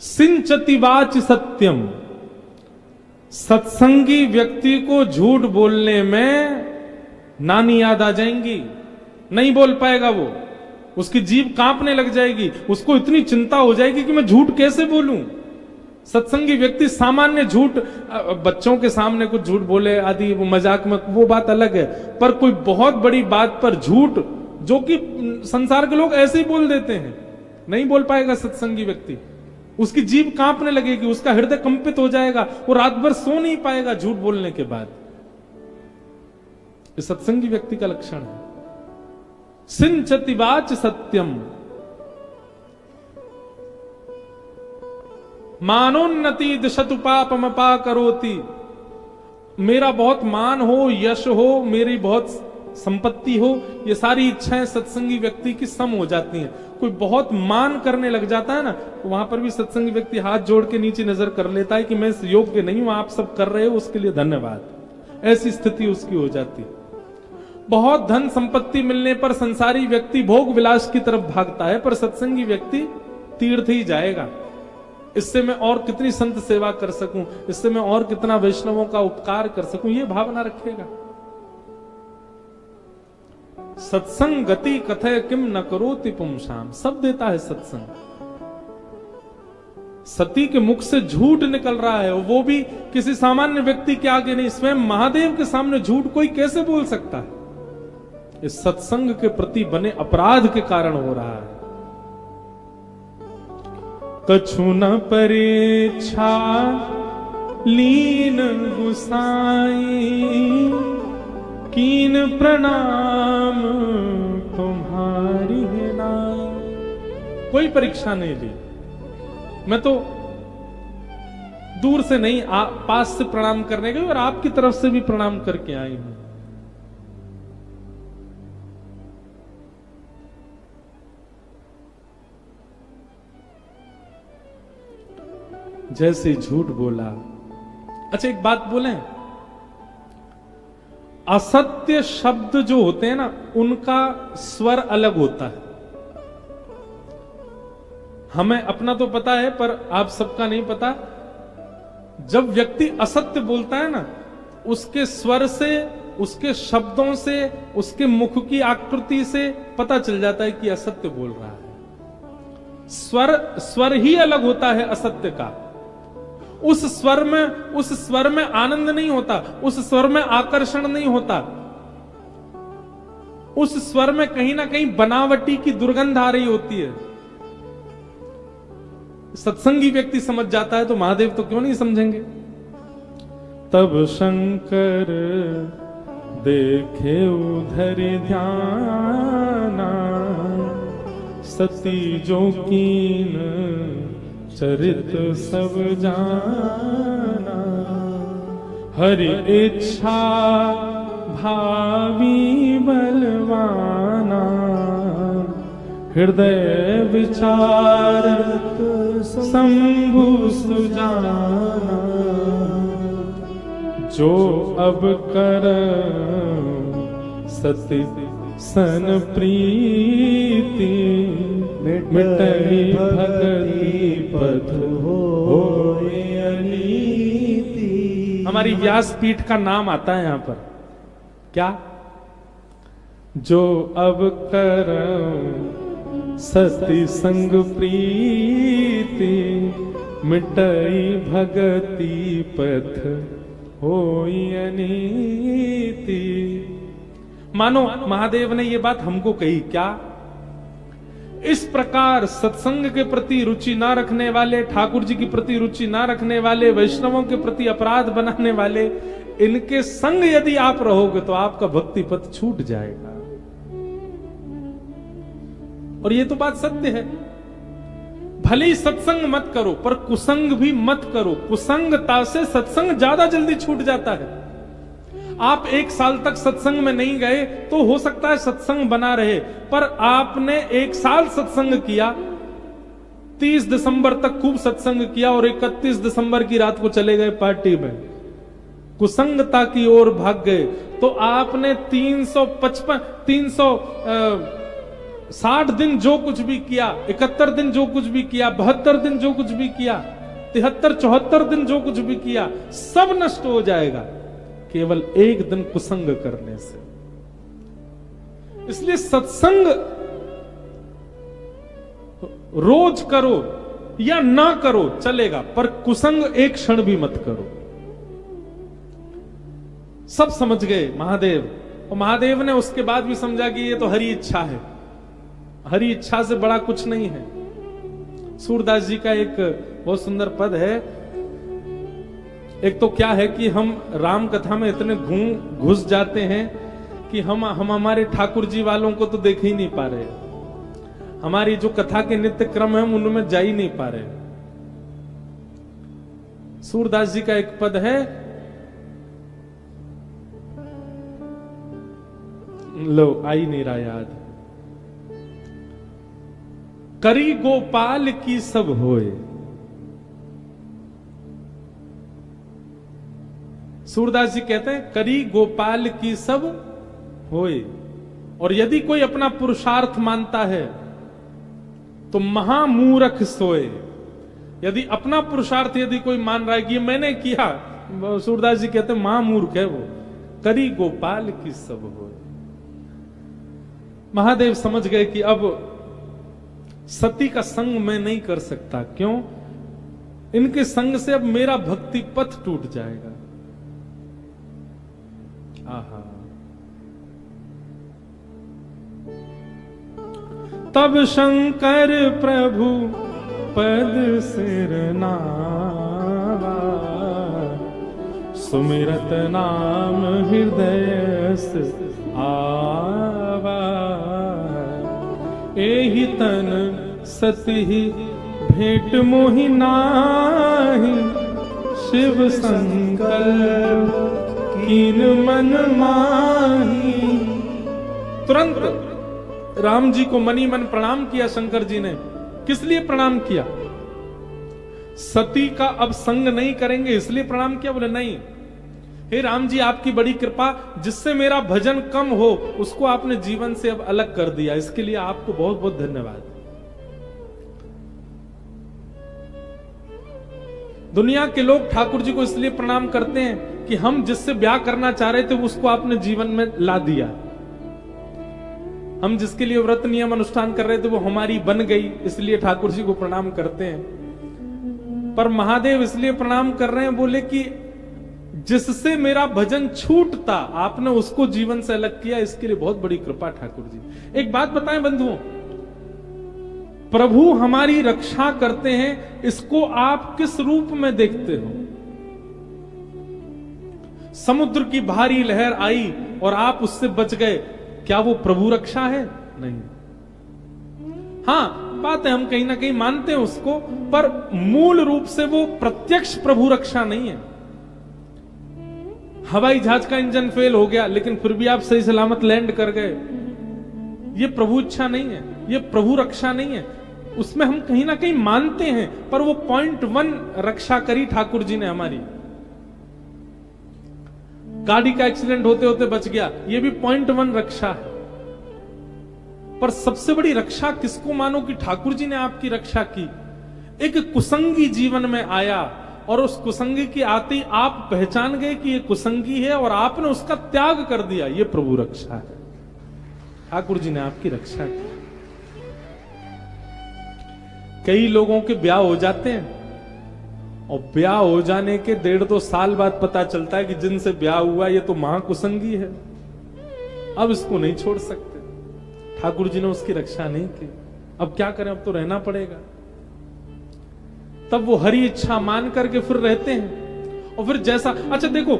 सिंचति watch सत्यम, सत्संगी व्यक्ति को झूठ बोलने में नानी याद आ जाएंगी, नहीं बोल पाएगा वो, उसकी जीभ कांपने लग जाएगी, उसको इतनी चिंता हो जाएगी कि मैं झूठ कैसे बोलूं। सत्संगी व्यक्ति सामान्य झूठ, बच्चों के सामने कुछ झूठ बोले आदि, वो मजाक में, वो बात अलग है, पर कोई बहुत बड़ी बात पर झूठ, जो कि संसार के लोग ऐसे ही बोल देते हैं, नहीं बोल पाएगा सत्संगी व्यक्ति। उसकी जीभ कांपने लगेगी, उसका हृदय कंपित हो जाएगा, वो रात भर सो नहीं पाएगा झूठ बोलने के बाद। ये सत्संगी व्यक्ति का लक्षण है। सिंचति वाच सत्यम, मानोन्नति दिशतु पापम अपा करोति। मेरा बहुत मान हो, यश हो, मेरी बहुत संपत्ति हो, ये सारी इच्छाएं सत्संगी व्यक्ति की सम हो जाती हैं। कोई बहुत मान करने लग जाता है ना, तो वहां पर भी सत्संगी व्यक्ति हाथ जोड़ के नीचे नजर कर लेता है कि मैं इस योग्य नहीं हूं, आप सब कर रहे हो उसके लिए धन्यवाद। ऐसी स्थिति उसकी हो जाती। बहुत धन संपत्ति मिलने पर संसारी व्यक्ति भोग विलास की तरफ भागता है, पर सत्संगी व्यक्ति तीर्थ ही जाएगा। इससे मैं और कितनी संत सेवा कर सकूं, इससे मैं और कितना वैष्णवों का उपकार कर सकूं, ये भावना रखेगा। सत्संग गति कथय किम न करोति पुंसाम, सब देता है सत्संग। सती के मुख से झूठ निकल रहा है, वो भी किसी सामान्य व्यक्ति के आगे नहीं, स्वयं महादेव के सामने झूठ कोई कैसे बोल सकता है? इस सत्संग के प्रति बने अपराध के कारण हो रहा है। कछु न परीक्षा लीन गुसाई, कीन प्रणाम तुम्हारी है नाई। कोई परीक्षा नहीं ली, मैं तो दूर से नहीं पास से प्रणाम करने गई और आपकी तरफ से भी प्रणाम करके आई हूं। जैसे झूठ बोला। अच्छा एक बात बोलें, असत्य शब्द जो होते हैं ना, उनका स्वर अलग होता है। हमें अपना तो पता है, पर आप सबका नहीं पता। जब व्यक्ति असत्य बोलता है ना, उसके स्वर से, उसके शब्दों से, उसके मुख की आकृति से पता चल जाता है कि असत्य बोल रहा है। स्वर ही अलग होता है असत्य का। उस स्वर में आनंद नहीं होता, उस स्वर में आकर्षण नहीं होता, उस स्वर में कहीं ना कहीं बनावटी की दुर्गंध आ रही होती है। सत्संगी व्यक्ति समझ जाता है, तो महादेव तो क्यों नहीं समझेंगे। तब शंकर देखे उधर ध्याना, सती जो कीन चरित सब जाना। हरि इच्छा भावी बलवाना, हृदय विचार शंभु सुजाना। जो अब कर सती सन प्रीति, मिटई भगति पथ होए अनीति। हमारी व्यासपीठ का नाम आता है यहां पर, क्या? जो अब कर सती संग प्रीति, मिटई भगति पथ होए अनीति। मानो महादेव ने ये बात हमको कही क्या? इस प्रकार सत्संग के प्रति रुचि ना रखने वाले, ठाकुर जी के प्रति रुचि ना रखने वाले, वैष्णवों के प्रति अपराध बनाने वाले, इनके संग यदि आप रहोगे तो आपका भक्ति पथ छूट जाएगा। और ये तो बात सत्य है। भले ही सत्संग मत करो, पर कुसंग भी मत करो। कुसंगता से सत्संग ज्यादा जल्दी छूट जाता है। आप एक साल तक सत्संग में नहीं गए तो हो सकता है सत्संग बना रहे, पर आपने एक साल सत्संग किया, 30 दिसंबर तक खूब सत्संग किया और 31 दिसंबर की रात को चले गए पार्टी में, कुसंगता की ओर भाग गए, तो आपने 60 दिन जो कुछ भी किया, 71 दिन जो कुछ भी किया, 72 दिन जो कुछ भी किया, 73 74 दिन जो कुछ भी किया, सब नष्ट हो जाएगा केवल एक दिन कुसंग करने से। इसलिए सत्संग रोज करो या ना करो चलेगा, पर कुसंग एक क्षण भी मत करो। सब समझ गए महादेव, और महादेव ने उसके बाद भी समझा कि ये तो हरि इच्छा है, हरि इच्छा से बड़ा कुछ नहीं है। सूरदास जी का एक बहुत सुंदर पद है। एक तो क्या है कि हम राम कथा में इतने घुस जाते हैं कि हम हमारे ठाकुर जी वालों को तो देख ही नहीं पा रहे, हमारी जो कथा के नित्य क्रम है हम उनमें जा ही नहीं पा रहे। सूरदास जी का एक पद है, लो आई नहीं रहा याद, करी गोपाल की सब होए। सूरदास जी कहते हैं करी गोपाल की सब होए। और यदि कोई अपना पुरुषार्थ मानता है तो महामूर्ख सोए। यदि अपना पुरुषार्थ यदि कोई मान रहा है कि ये मैंने किया, सूरदास जी कहते हैं महामूर्ख है वो। करी गोपाल की सब होए। महादेव समझ गए कि अब सती का संग मैं नहीं कर सकता। क्यों? इनके संग से अब मेरा भक्ति पथ टूट जाएगा। आहा। तब शंकर प्रभु पद सिर नावा, सुमिरत नाम हृदय से आवा। एहि तन सती भेंट मोहि नाहि, शिव संकल्प कीन मन माही। तुरंत राम जी को मनी मन प्रणाम किया शंकर जी ने। किस लिए प्रणाम किया? सती का अब संग नहीं करेंगे इसलिए प्रणाम किया? बोले नहीं, हे राम जी आपकी बड़ी कृपा, जिससे मेरा भजन कम हो उसको आपने जीवन से अब अलग कर दिया, इसके लिए आपको बहुत बहुत धन्यवाद। दुनिया के लोग ठाकुर जी को इसलिए प्रणाम करते हैं कि हम जिससे ब्याह करना चाह रहे थे उसको आपने जीवन में ला दिया। हम जिसके लिए व्रत नियम अनुष्ठान कर रहे थे वो हमारी बन गई, इसलिए ठाकुर जी को प्रणाम करते हैं। पर महादेव इसलिए प्रणाम कर रहे हैं, बोले कि जिससे मेरा भजन छूटता आपने उसको जीवन से अलग किया, इसके लिए बहुत बड़ी कृपा ठाकुर जी। एक बात बताएं बंधुओं, प्रभु हमारी रक्षा करते हैं, इसको आप किस रूप में देखते हो? समुद्र की भारी लहर आई और आप उससे बच गए, क्या वो प्रभु रक्षा है? नहीं। हाँ बात है, हम कहीं ना कहीं मानते हैं उसको, पर मूल रूप से वो प्रत्यक्ष प्रभु रक्षा नहीं है। हवाई जहाज का इंजन फेल हो गया लेकिन फिर भी आप सही सलामत लैंड कर गए, ये प्रभु इच्छा नहीं है, ये प्रभु रक्षा नहीं है। उसमें हम कहीं ना कहीं मानते हैं, पर वो 0.1 रक्षा करी ठाकुर जी ने हमारी। गाड़ी का एक्सीडेंट होते होते बच गया, ये भी 0.1 रक्षा है। पर सबसे बड़ी रक्षा किसको मानो कि ठाकुर जी ने आपकी रक्षा की? एक कुसंगी जीवन में आया और उस कुसंगी की आते ही आप पहचान गए कि ये कुसंगी है और आपने उसका त्याग कर दिया, ये प्रभु रक्षा है। ठाकुर जी ने आपकी रक्षा की। कई लोगों के ब्याह हो जाते हैं और ब्याह हो जाने के 1.5-2 साल बाद पता चलता है कि जिनसे ब्याह हुआ ये तो महाकुसंगी है, अब इसको नहीं छोड़ सकते। ठाकुर जी ने उसकी रक्षा नहीं की, अब क्या करें, अब तो रहना पड़ेगा। तब वो हरि इच्छा मान करके फिर रहते हैं। और फिर जैसा, अच्छा देखो,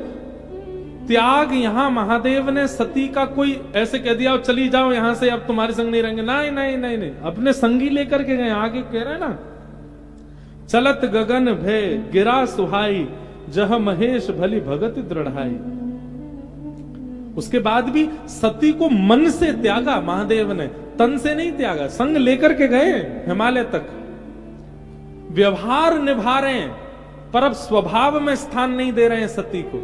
त्याग यहां महादेव ने सती का कोई ऐसे कह दिया चली जाओ यहां से, अब तुम्हारे संग नहीं रहेंगे, नहीं नहीं नहीं नहीं, अपने संगी लेकर के गए। आगे कह रहे हैं ना, चलत गगन भय गिरा सुहाई, जह महेश भली भगत दृढ़ाई। उसके बाद भी सती को मन से त्यागा महादेव ने, तन से नहीं त्यागा। संग लेकर के गए हिमालय तक, व्यवहार निभा रहे हैं, पर अब स्वभाव में स्थान नहीं दे रहे हैं सती को।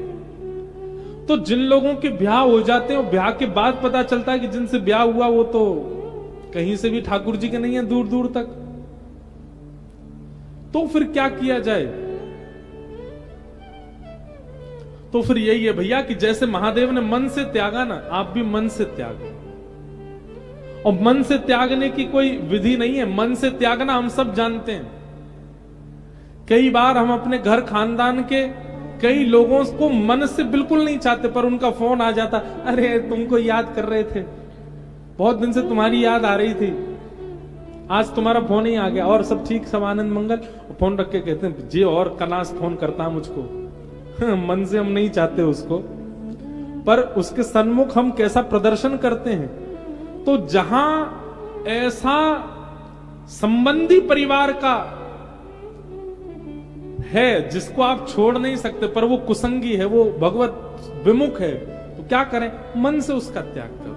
तो जिन लोगों के ब्याह हो जाते हैं, ब्याह के बाद पता चलता है कि जिनसे ब्याह हुआ वो तो कहीं से भी ठाकुर जी के नहीं है दूर दूर तक। तो फिर क्या किया जाए? तो फिर यही है भैया कि जैसे महादेव ने मन से त्यागा ना, आप भी मन से त्यागो। और मन से त्यागने की कोई विधि नहीं है, मन से त्यागना हम सब जानते हैं। कई बार हम अपने घर खानदान के कई लोगों को मन से बिल्कुल नहीं चाहते, पर उनका फोन आ जाता, अरे तुमको याद कर रहे थे, बहुत दिन से तुम्हारी याद आ रही थी, आज तुम्हारा फोन ही आ गया और सब ठीक, सब आनंद मंगल। फोन रख के कहते हैं जी और कनास फोन करता मुझको। मन से हम नहीं चाहते उसको, पर उसके सन्मुख हम कैसा प्रदर्शन करते हैं। तो जहां ऐसा संबंधी परिवार का है जिसको आप छोड़ नहीं सकते, पर वो कुसंगी है, वो भगवत विमुख है, तो क्या करें? मन से उसका त्याग करो।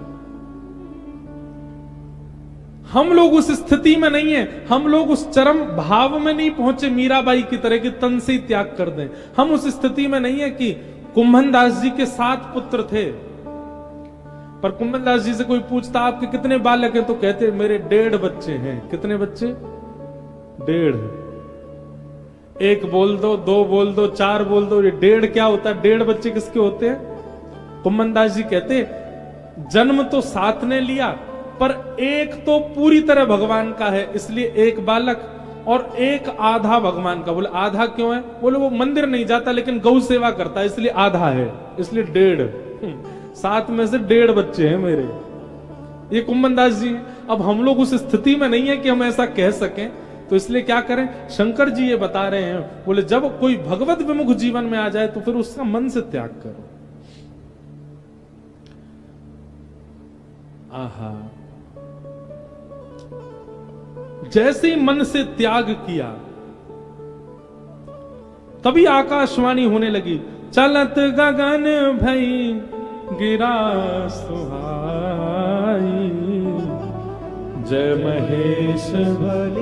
हम लोग उस स्थिति में नहीं है, हम लोग उस चरम भाव में नहीं पहुंचे मीराबाई की तरह कि तन से ही त्याग कर दें। हम उस स्थिति में नहीं है कि कुंभन दास जी के 7 पुत्र थे, पर कुंभन दास जी से कोई पूछता आपके कितने बालक हैं, तो कहते मेरे 1.5 बच्चे हैं। कितने बच्चे? 1.5। 1 बोल दो, 2 बोल दो, 4 बोल दो, ये 1.5 क्या होता है? 1.5 बच्चे किसके होते हैं? कुंभन दास जी कहते जन्म तो 7 ने लिया, पर 1 तो पूरी तरह भगवान का है, इसलिए 1 बालक, और 1 आधा भगवान का। बोले आधा क्यों है? बोले वो मंदिर नहीं जाता लेकिन गौ सेवा करता है, इसलिए आधा है, इसलिए 1.5। 7 में से 1.5 बच्चे हैं मेरे। ये कुंभन दास जी। अब हम लोग उस स्थिति में नहीं है कि हम ऐसा कह सकें, तो इसलिए क्या करें? शंकर जी ये बता रहे हैं, बोले जब कोई भगवत विमुख जीवन में आ जाए तो फिर उसका मन से त्याग करो। आहा, जैसे ही मन से त्याग किया तभी आकाशवाणी होने लगी, चलत गगन भई गिरा सुहाई, जय महेश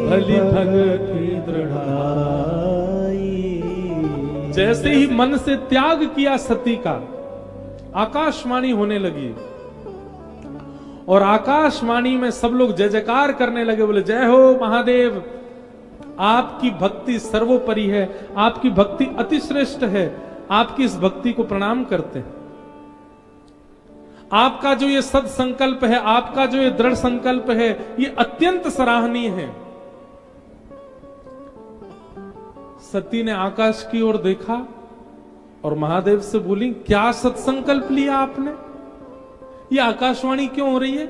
भली भगति दृढ़ाई। जैसे ही मन से त्याग किया सती का, आकाशवाणी होने लगी, और आकाशवाणी में सब लोग जय जयकार करने लगे, बोले जय हो महादेव, आपकी भक्ति सर्वोपरि है, आपकी भक्ति अतिश्रेष्ठ है, आपकी इस भक्ति को प्रणाम करते हैं। आपका जो ये सद संकल्प है, आपका जो ये दृढ़ संकल्प है, ये अत्यंत सराहनीय है। सती ने आकाश की ओर देखा और महादेव से बोली, क्या सत्संकल्प लिया आपने? ये आकाशवाणी क्यों हो रही है?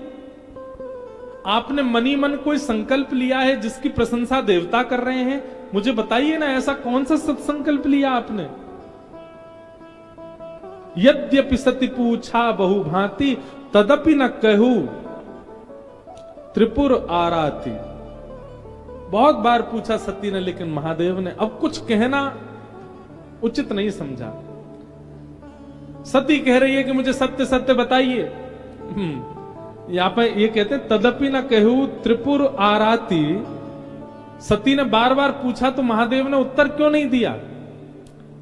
आपने मनी मन कोई संकल्प लिया है जिसकी प्रशंसा देवता कर रहे हैं? मुझे बताइए ना, ऐसा कौन सा सत्संकल्प लिया आपने? यद्यपि सती पूछा बहु भांति, तदपि न कहू त्रिपुर आराती। बहुत बार पूछा सती ने, लेकिन महादेव ने अब कुछ कहना उचित नहीं समझा। सती कह रही है कि मुझे सत्य सत्य बताइए। यहां पर ये कहते तदपि न कहू त्रिपुर आराती। सती ने बार बार पूछा तो महादेव ने उत्तर क्यों नहीं दिया?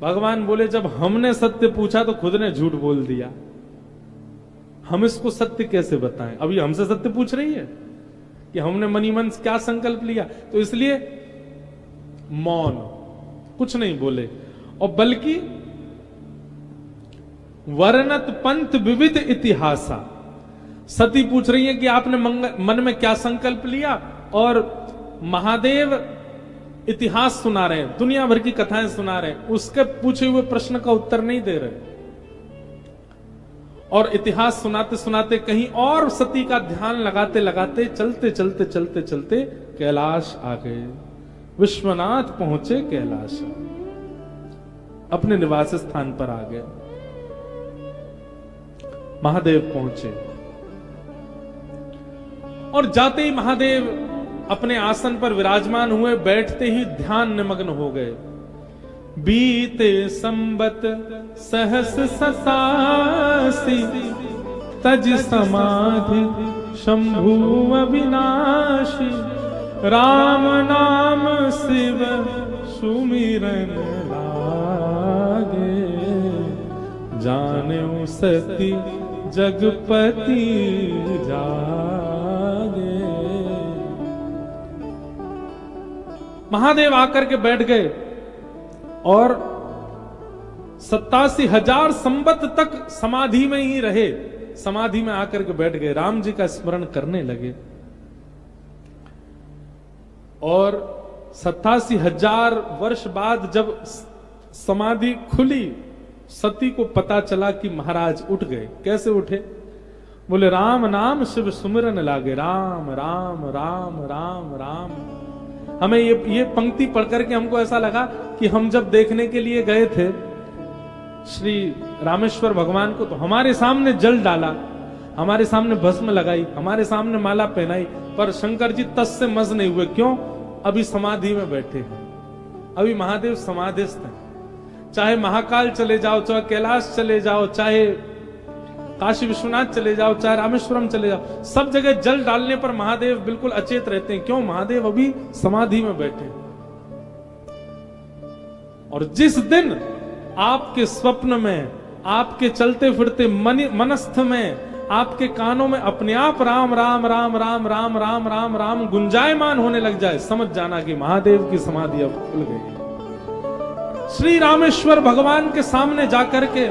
भगवान बोले, जब हमने सत्य पूछा तो खुद ने झूठ बोल दिया, हम इसको सत्य कैसे बताएं? अभी हमसे सत्य पूछ रही है कि हमने मनी मन क्या संकल्प लिया, तो इसलिए मौन, कुछ नहीं बोले। और बल्कि वर्णत पंथ विविध इतिहासा, सती पूछ रही है कि आपने मन में क्या संकल्प लिया, और महादेव इतिहास सुना रहे हैं, दुनिया भर की कथाएं सुना रहे हैं, उसके पूछे हुए प्रश्न का उत्तर नहीं दे रहे। और इतिहास सुनाते सुनाते कहीं और सती का ध्यान लगाते लगाते चलते चलते चलते चलते कैलाश आ गए। विश्वनाथ पहुंचे कैलाश, अपने निवास स्थान पर आ गए। महादेव पहुंचे और जाते ही महादेव अपने आसन पर विराजमान हुए, बैठते ही ध्यान निमग्न हो गए। बीते संबत सहस सतासी, तज समाधि शंभु अविनाशी, राम नाम शिव सुमिरन लागे, जाने सती जगपति जागे। महादेव आकर के बैठ गए और 87,000 संवत तक समाधि में ही रहे। समाधि में आकर के बैठ गए, राम जी का स्मरण करने लगे। और 87,000 वर्ष बाद जब समाधि खुली, सती को पता चला कि महाराज उठ गए। कैसे उठे? बोले राम नाम शिव सुमिरन लागे, राम राम राम राम राम। हमें ये पंक्ति पढ़ करके हमको ऐसा लगा कि हम जब देखने के लिए गए थे श्री रामेश्वर भगवान को, तो हमारे सामने जल डाला, हमारे सामने भस्म लगाई, हमारे सामने माला पहनाई, पर शंकर जी तस से मज नहीं हुए। क्यों? अभी समाधि में बैठे हैं, अभी महादेव समाधिस्थ हैं। चाहे महाकाल चले जाओ, चाहे कैलाश चले जाओ, चाहे काशी विश्वनाथ चले जाओ, चाहे रामेश्वरम चले जाओ, सब जगह जल डालने पर महादेव बिल्कुल अचेत रहते हैं। क्यों? महादेव अभी समाधि में बैठे। और जिस दिन आपके स्वप्न में, आपके चलते फिरते मनस्थ में, आपके कानों में अपने आप राम राम राम राम राम राम राम राम गुंजायमान होने लग जाए, समझ जाना कि महादेव की समाधि अब खुल गई। श्री रामेश्वर भगवान के सामने जाकर के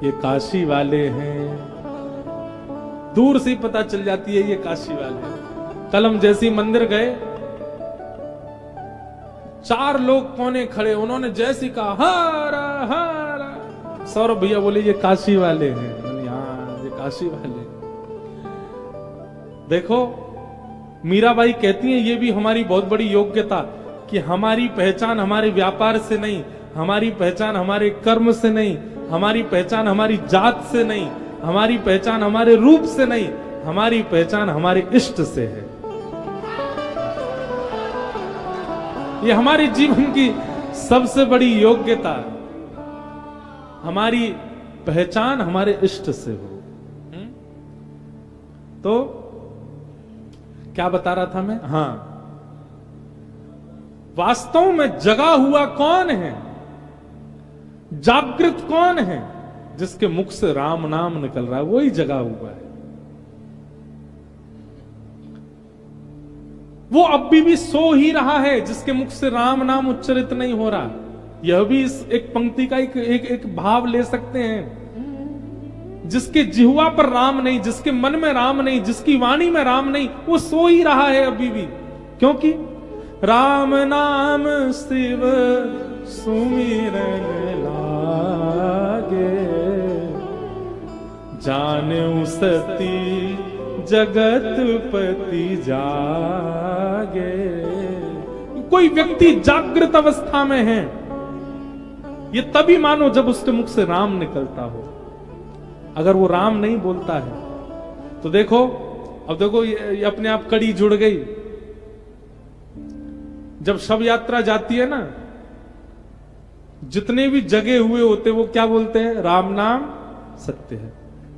ये काशी वाले हैं, दूर से ही पता चल जाती है ये काशी वाले हैं। कल हम जैसी मंदिर गए, 4 लोग कोने खड़े, उन्होंने जैसी कहा हारा हारा, सौरभ भैया बोले ये काशी वाले हैं। हाँ, ये काशी वाले। देखो मीराबाई कहती हैं ये भी हमारी बहुत बड़ी योग्यता, कि हमारी पहचान हमारे व्यापार से नहीं, हमारी पहचान हमारे कर्म से नहीं, हमारी पहचान हमारी जात से नहीं, हमारी पहचान हमारे रूप से नहीं, हमारी पहचान हमारे इष्ट से है। ये हमारे जीवन की सबसे बड़ी योग्यता, हमारी पहचान हमारे इष्ट से हो। तो क्या बता रहा था मैं? हाँ, वास्तव में जगा हुआ कौन है, जागृत कौन है? जिसके मुख से राम नाम निकल रहा है, वही जगा हुआ है। वो अब भी सो ही रहा है, जिसके मुख से राम नाम उच्चरित नहीं हो रहा। यह भी इस एक पंक्ति का एक भाव ले सकते हैं। जिसके जिह्वा पर राम नहीं, जिसके मन में राम नहीं, जिसकी वाणी में राम नहीं, वो सो ही रहा है अभी भी। क्योंकि राम नाम शिव सुमिरन लागे, जाने सती जगतपति जागे। कोई व्यक्ति जागृत अवस्था में है, ये तभी मानो जब उसके मुख से राम निकलता हो। अगर वो राम नहीं बोलता है तो देखो, अब देखो ये अपने आप कड़ी जुड़ गई। जब शव यात्रा जाती है ना, जितने भी जगे हुए होते वो क्या बोलते हैं? राम नाम सत्य है।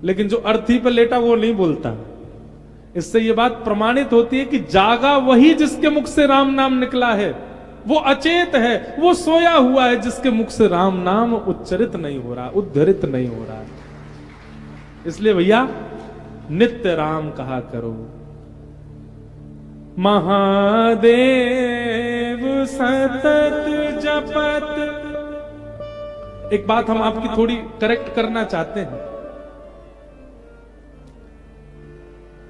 लेकिन जो अर्थी पर लेटा वो नहीं बोलता। इससे ये बात प्रमाणित होती है कि जागा वही जिसके मुख से राम नाम निकला है, वो अचेत है, वो सोया हुआ है जिसके मुख से राम नाम उच्चरित नहीं हो रहा, उद्धरित नहीं हो रहा। इसलिए भैया नित्य राम कहा करो। महादेव सतत जपत। एक बात हम आपकी थोड़ी करेक्ट करना चाहते हैं।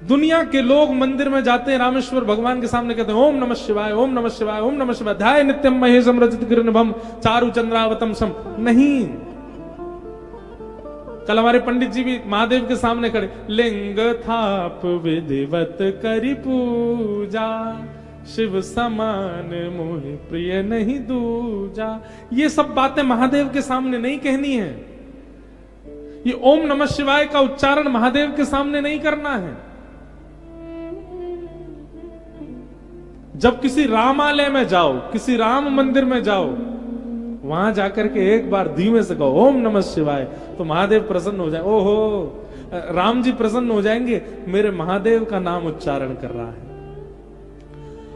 दुनिया के लोग मंदिर में जाते हैं, रामेश्वर भगवान के सामने कहते हैं ओम नमः शिवाय, ओम नमः शिवाय, ओम नमः शिवाय, ध्याय नित्यम महेशम रजत किरणभम चारु चंद्रावतम सम। नहीं, कल हमारे पंडित जी भी महादेव के सामने खड़े, लिंग थाप विधिवत करी पूजा, शिव समान मोहि प्रिय नहीं दूजा। ये सब बातें महादेव के सामने नहीं कहनी है। ये ओम नमः शिवाय का उच्चारण महादेव के सामने नहीं करना है। जब किसी रामालय में जाओ, किसी राम मंदिर में जाओ, वहां जाकर के एक बार धीमे से कहो ओम नमः शिवाय, तो महादेव प्रसन्न हो जाए। ओहो, राम जी प्रसन्न हो जाएंगे, मेरे महादेव का नाम उच्चारण कर रहा है।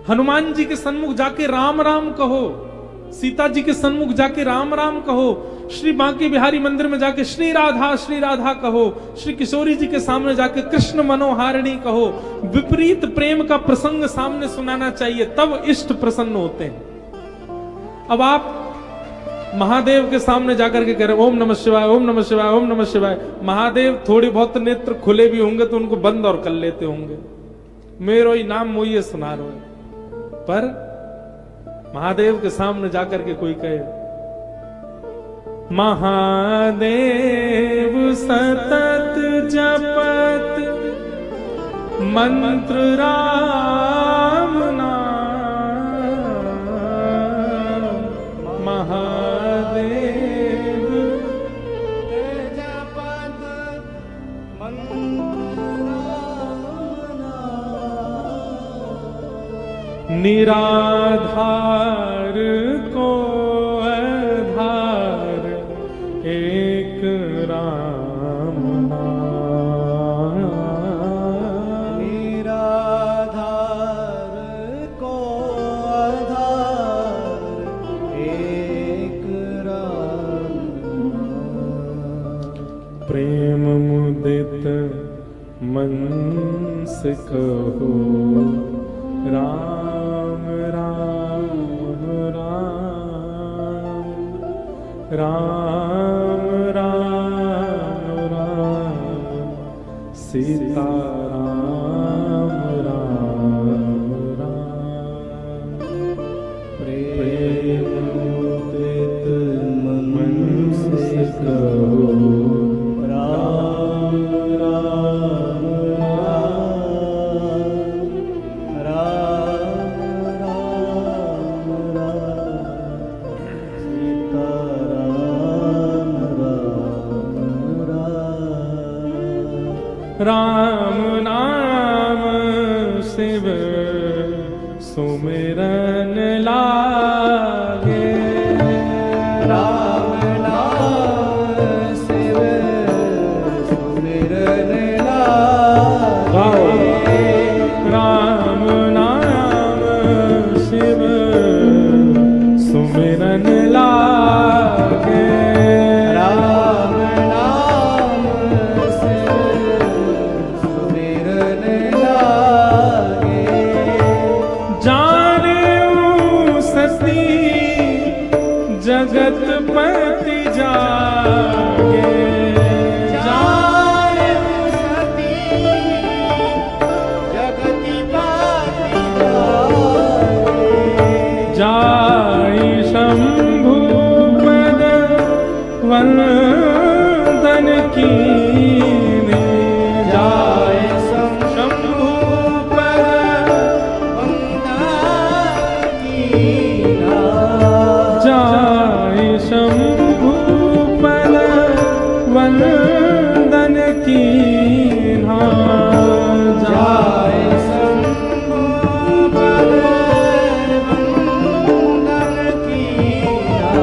हनुमान जी के सन्मुख जाके राम राम कहो, सीता जी के सन्मुख जाके राम राम कहो, श्री बांके बिहारी मंदिर में जाके श्री राधा कहो, श्री किशोरी जी के सामने जाके कृष्ण मनोहारिणी कहो। विपरीत प्रेम का प्रसंग सामने सुनाना चाहिए, तब इष्ट प्रसन्न होते हैं। अब आप महादेव के सामने जाकर के कह रहे ओम नमः शिवाय, ओम नमः शिवाय, ओम नमः शिवाय। महादेव थोड़ी बहुत नेत्र खुले भी होंगे तो उनको बंद और कर लेते होंगे, मेरो ही नाम मोइए सुना रहे। पर महादेव के सामने जाकर के कोई कहे महादेव सतत जपत मंत्र राम नाम, महादेव जपत निराधार को आधार एक राम नाम, निराधार को आधार एक राम नाम। प्रेम मुदित मन से कहो राम राम राम, राम राम राम, सीता राम राम राम। प्रेम मुदित मन से कहो राम राम राम, राम राम राम, सीता राम राम राम। राम नाम शिव सुमिरन लागे, राम नाम शिव सुमिरन लागे, राम नाम शिव सुमिरन लागे, राम नाम शिव सुमिरन लागे। जानेऊ सती जगत पति जागे, जानेऊ सती जगति पति जागे, जाई शंभु पद वंदन कीने, जाय शंभु पद वंदन कीना, जाई शंभु पद वंदन कीना, जाय शंभु पद वंदन कीना।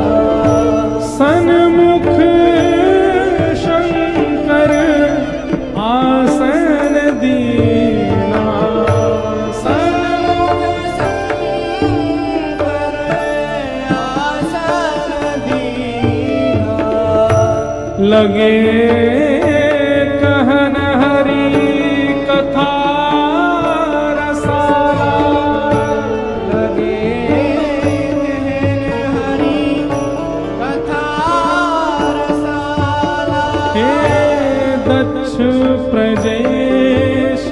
सन्मुख शंकर आसन दीना, सन्मुख शंकर आसन दीना, लगे कहन हरि कथा रसाला, लगे कहन हरि कथा रसाला। हे दक्ष प्रजेश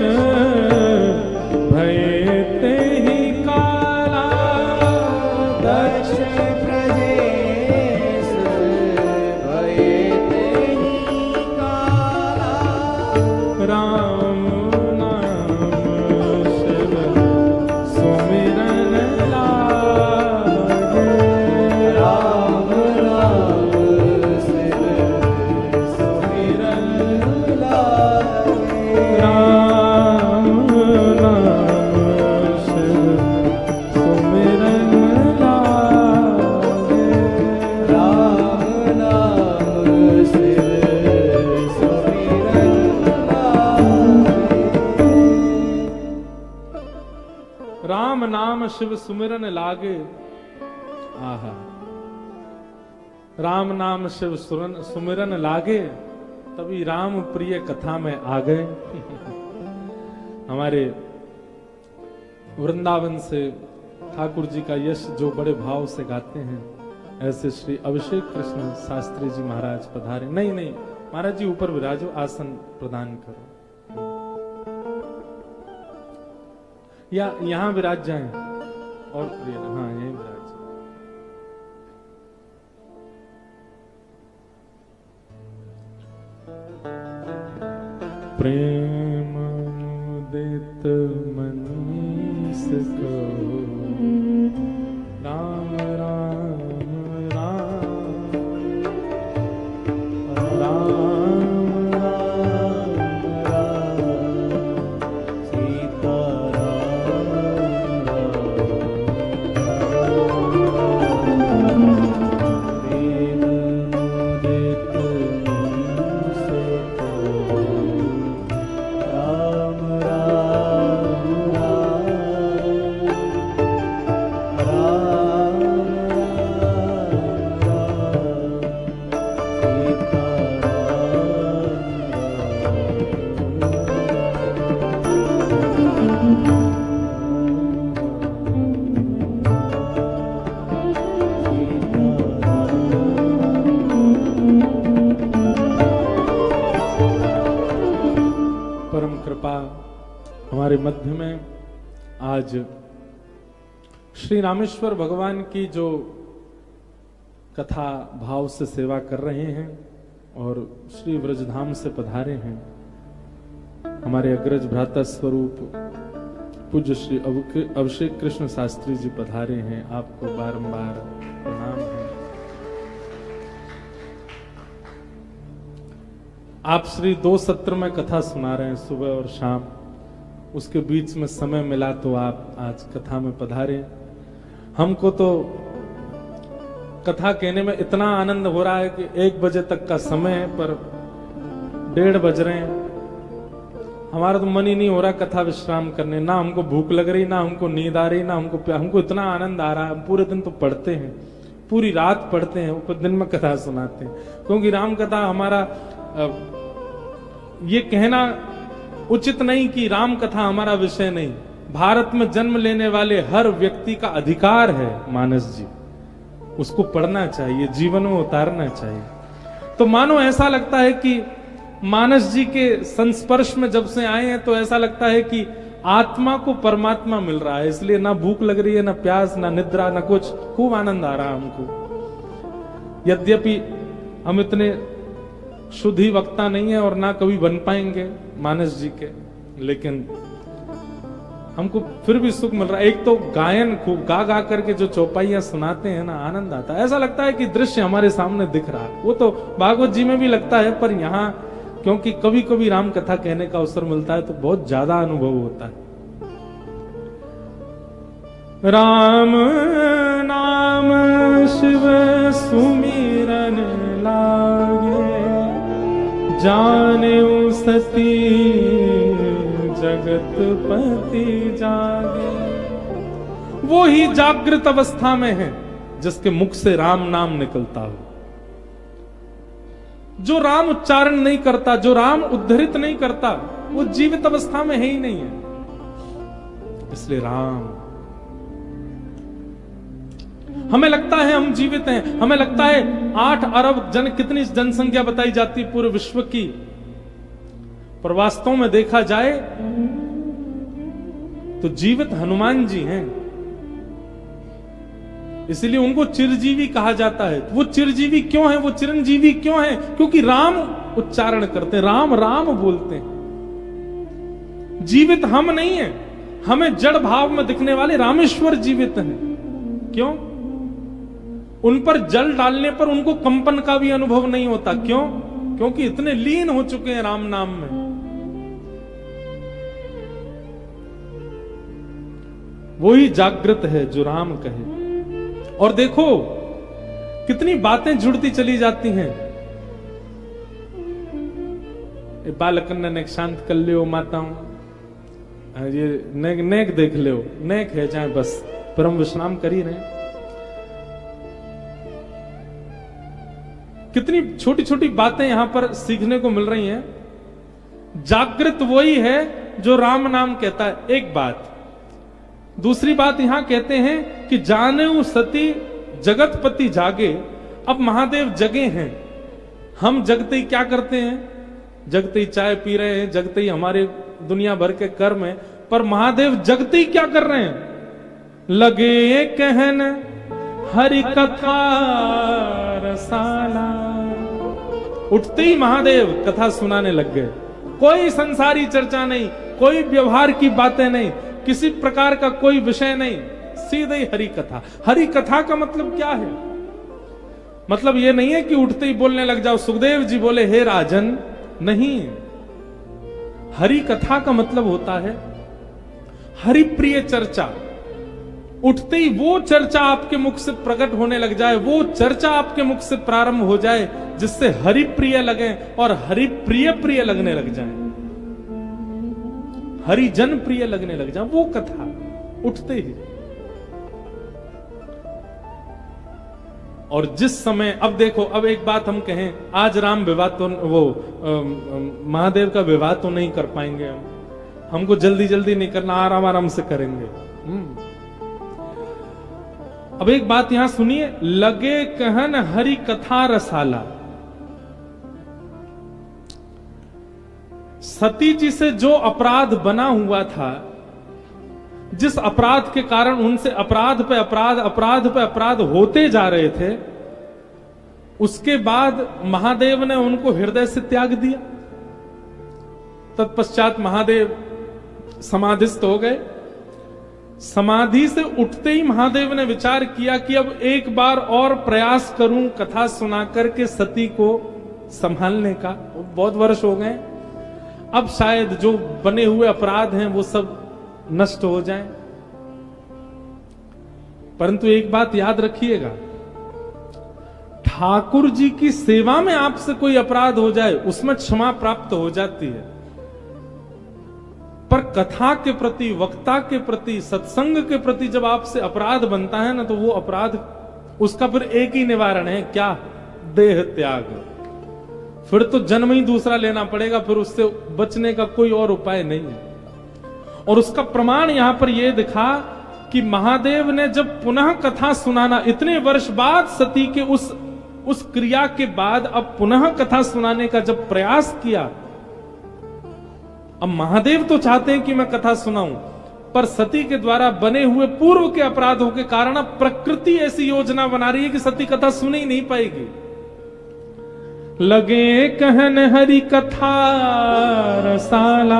भयते ही काला, दक्ष प्रजेश भयते ही काला, राम नाम शिव सुमिरन लागे, राम नाम शिव सुमिरन लागे, राम नाम शिव सुमिरन लागे, राम नाम शिव सुमिरन लागे। राम नाम शिव सुमिरन लागे। आहा, राम नाम शिव सुमिरन लागे, तभी राम प्रिय कथा में आ गए। हमारे वृंदावन से ठाकुर जी का यश जो बड़े भाव से गाते हैं, ऐसे श्री अभिषेक कृष्ण शास्त्री जी महाराज पधारे। नहीं नहीं महाराज जी, ऊपर विराजो, आसन प्रदान करो, या यहां विराज जाएं और प्रिय, हाँ यही विराज। प्रेम मुदित मनीष को, राम राम राम राम राम राम, सीता प्रेम मुदित से को, राम राम राम राम परम कृपा हमारे मध्य में आज श्री रामेश्वर भगवान की जो कथा भाव से सेवा कर रहे हैं और श्री ब्रजधाम से पधारे हैं, हमारे अग्रज भ्राता स्वरूप पूज्य श्री अभिषेक कृष्ण शास्त्री जी पधारे हैं। आपको बारंबार प्रणाम है। आप श्री 2 सत्र में कथा सुना रहे हैं, सुबह और शाम, उसके बीच में समय मिला तो आप आज कथा में पधारे। हमको तो कथा कहने में इतना आनंद हो रहा है कि 1 बजे तक का समय है, पर 1:30 बज रहे हैं। हमारा तो मन ही नहीं हो रहा कथा विश्राम करने, ना हमको भूख लग रही, ना हमको नींद आ रही, ना हमको इतना आनंद आ रहा है। हम पूरे दिन तो पढ़ते हैं, पूरी रात पढ़ते हैं, ऊपर दिन में कथा सुनाते हैं, क्योंकि राम कथा हमारा ये कहना उचित नहीं कि राम कथा हमारा विषय नहीं। भारत में जन्म लेने वाले हर व्यक्ति का अधिकार है मानस जी, उसको पढ़ना चाहिए, जीवन में उतारना चाहिए। तो मानो ऐसा लगता है कि मानस जी के संस्पर्श में जब से आए हैं तो ऐसा लगता है कि आत्मा को परमात्मा मिल रहा है, इसलिए ना भूख लग रही है, ना प्यास, ना निद्रा, ना कुछ, खूब आनंद आ रहा है हमको। यद्यपि हम इतने शुद्ध ही वक्ता नहीं है और ना कभी बन पाएंगे मानस जी के, लेकिन हमको फिर भी सुख मिल रहा है। एक तो गायन खूब गा गा करके जो चौपाइयां सुनाते हैं ना, आनंद आता है। ऐसा लगता है कि दृश्य हमारे सामने दिख रहा है। वो तो भागवत जी में भी लगता है, पर यहाँ क्योंकि कभी कभी राम कथा कहने का अवसर मिलता है तो बहुत ज्यादा अनुभव होता है। राम नाम शिव सुमिरन लागे, जाने सती जगत पति जागे। वो ही जागृत अवस्था में है जिसके मुख से राम नाम निकलता हो। जो राम उच्चारण नहीं करता, जो राम उद्धृत नहीं करता, वो जीवित अवस्था में है ही नहीं है। इसलिए राम, हमें लगता है हम जीवित हैं, हमें लगता है 8 अरब कितनी जनसंख्या बताई जाती है पूरे विश्व की, पर वास्तव में देखा जाए तो जीवित हनुमान जी हैं। इसलिए उनको चिरजीवी कहा जाता है। वो चिरजीवी क्यों है, वो चिरंजीवी क्यों है? क्योंकि राम उच्चारण करते हैं, राम राम बोलते हैं। जीवित हम नहीं है, हमें जड़ भाव में दिखने वाले रामेश्वर जीवित हैं। क्यों? उन पर जल डालने पर उनको कंपन का भी अनुभव नहीं होता। क्यों? क्योंकि इतने लीन हो चुके हैं राम नाम में। वही जागृत है जो राम कहे। और देखो कितनी बातें जुड़ती चली जाती हैं। बालकन ने शांत कर लियो माताओं, ये नेक देख लियो, नेक है जाए बस, परम विश्राम कर ही रहे। कितनी छोटी छोटी बातें यहां पर सीखने को मिल रही हैं। जागृत वही है जो राम नाम कहता है, एक बात। दूसरी बात यहां कहते हैं कि जाने सती जगतपति जागे। अब महादेव जगे हैं, हम जगते ही क्या करते हैं? जगते ही चाय पी रहे हैं, जगते ही हमारे दुनिया भर के कर्म हैं, पर महादेव जगते ही क्या कर रहे हैं? लगे कहन हरि कथा रसाला। उठते ही महादेव कथा सुनाने लग गए। कोई संसारी चर्चा नहीं, कोई व्यवहार की बातें नहीं, किसी प्रकार का कोई विषय नहीं, सीधे ही हरि कथा। हरि कथा का मतलब क्या है? मतलब यह नहीं है कि उठते ही बोलने लग जाओ। सुखदेव जी बोले हे राजन, नहीं। हरि कथा का मतलब होता है हरि प्रिय चर्चा। उठते ही वो चर्चा आपके मुख से प्रकट होने लग जाए, वो चर्चा आपके मुख से प्रारंभ हो जाए जिससे हरि प्रिय लगे और हरि प्रिय प्रिय लगने लग जाए, हरि जन प्रिय लगने लग जाए, वो कथा उठते ही। और जिस समय, अब देखो, अब एक बात हम कहें, आज राम विवाह तो महादेव का विवाह तो नहीं कर पाएंगे हमको जल्दी जल्दी नहीं करना, आराम आराम से करेंगे। अब एक बात यहां सुनिए, लगे कहन हरि कथा रसाला। सती जी से जो अपराध बना हुआ था, जिस अपराध के कारण उनसे अपराध पे अपराध, अपराध पे अपराध होते जा रहे थे, उसके बाद महादेव ने उनको हृदय से त्याग दिया। तत्पश्चात महादेव समाधिस्थ हो गए। समाधि से उठते ही महादेव ने विचार किया कि अब एक बार और प्रयास करूं कथा सुना करके सती को संभालने का। बहुत वर्ष हो गए, अब शायद जो बने हुए अपराध हैं वो सब नष्ट हो जाएं। परंतु एक बात याद रखिएगा, ठाकुर जी की सेवा में आपसे कोई अपराध हो जाए उसमें क्षमा प्राप्त हो जाती है, पर कथा के प्रति, वक्ता के प्रति, सत्संग के प्रति जब आपसे अपराध बनता है ना, तो वो अपराध, उसका फिर एक ही निवारण है, क्या? देह त्याग। फिर तो जन्म ही दूसरा लेना पड़ेगा, फिर उससे बचने का कोई और उपाय नहीं है। और उसका प्रमाण यहां पर यह दिखा कि महादेव ने जब पुनः कथा सुनाना, इतने वर्ष बाद सती के उस क्रिया के बाद अब पुनः कथा सुनाने का जब प्रयास किया, अब महादेव तो चाहते हैं कि मैं कथा सुनाऊं, पर सती के द्वारा बने हुए पूर्व के अपराधों के कारण अब प्रकृति ऐसी योजना बना रही है कि सती कथा सुन ही नहीं पाएगी। लगे कहन हरि कथा रसाला।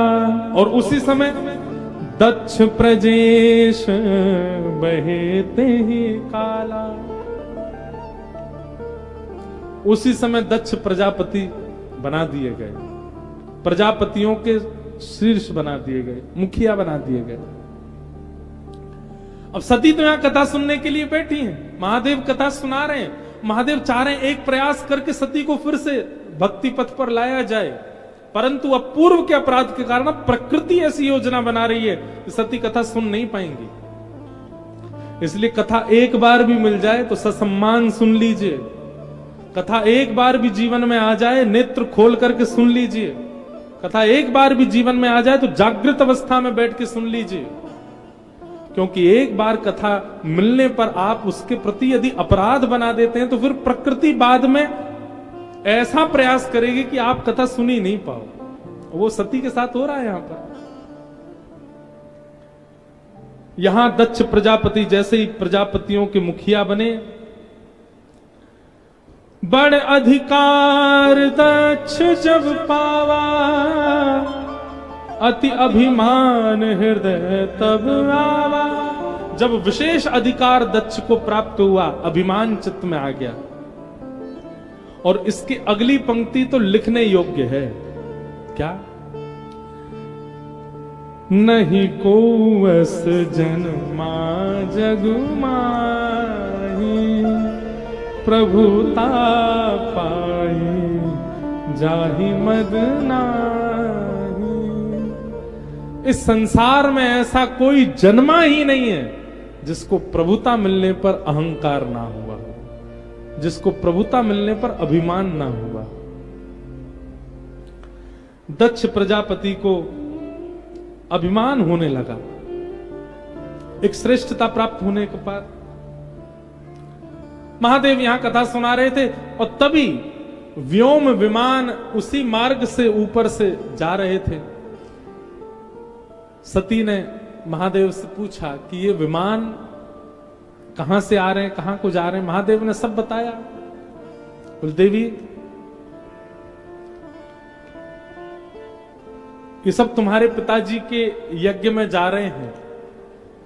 और उसी समय दक्ष प्रजेश बहेते ही काला। उसी समय दक्ष प्रजापति बना दिए गए, प्रजापतियों के शीर्ष बना दिए गए, मुखिया बना दिए गए। अब सती तो यहां कथा सुनने के लिए बैठी हैं, महादेव कथा सुना रहे हैं, महादेव चाह रहे हैं एक प्रयास करके सती को फिर से भक्ति पथ पर लाया जाए, परंतु अब पूर्व के अपराध के कारण प्रकृति ऐसी योजना बना रही है कि सती कथा सुन नहीं पाएंगी। इसलिए कथा एक बार भी मिल जाए तो ससम्मान सुन लीजिए, कथा एक बार भी जीवन में आ जाए नेत्र खोल करके सुन लीजिए, कथा एक बार भी जीवन में आ जाए तो जागृत अवस्था में बैठ के सुन लीजिए। क्योंकि एक बार कथा मिलने पर आप उसके प्रति यदि अपराध बना देते हैं तो फिर प्रकृति बाद में ऐसा प्रयास करेगी कि आप कथा सुन ही नहीं पाओ। वो सती के साथ हो रहा है यहां पर। यहां दक्ष प्रजापति जैसे ही प्रजापतियों के मुखिया बने, बड़ अधिकार दक्ष जब पावा, अति अभिमान हृदय तब आवा। जब विशेष अधिकार दक्ष को प्राप्त हुआ, अभिमान चित्त में आ गया। और इसकी अगली पंक्ति तो लिखने योग्य है, क्या? नहीं को अस जन्मा जग माही, प्रभुता पाई जाहि मद नाही। इस संसार में ऐसा कोई जन्मा ही नहीं है जिसको प्रभुता मिलने पर अहंकार ना हुआ हो, जिसको प्रभुता मिलने पर अभिमान ना हुआ। दक्ष प्रजापति को अभिमान होने लगा एक श्रेष्ठता प्राप्त होने के बाद। महादेव यहां कथा सुना रहे थे और तभी व्योम विमान उसी मार्ग से ऊपर से जा रहे थे। सती ने महादेव से पूछा कि ये विमान कहां से आ रहे हैं, कहां को जा रहे हैं। महादेव ने सब बताया। बोले देवी ये सब तुम्हारे पिताजी के यज्ञ में जा रहे हैं,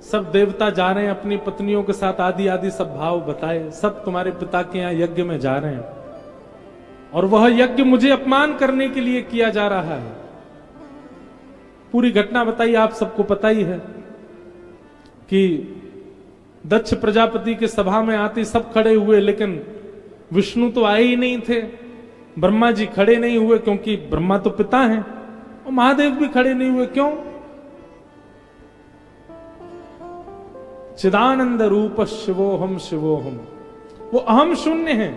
सब देवता जा रहे हैं अपनी पत्नियों के साथ, आदि आदि सब भाव बताए, सब तुम्हारे पिता के यहां यज्ञ में जा रहे हैं और वह यज्ञ मुझे अपमान करने के लिए किया जा रहा है। पूरी घटना बताई, आप सबको पता ही है कि दक्ष प्रजापति के सभा में आते सब खड़े हुए, लेकिन विष्णु तो आए ही नहीं थे। ब्रह्मा जी खड़े नहीं हुए क्योंकि ब्रह्मा तो पिता हैं, और महादेव भी खड़े नहीं हुए। क्यों? चिदानंद रूप शिवोहम शिवोहम, वो अहम शून्य हैं।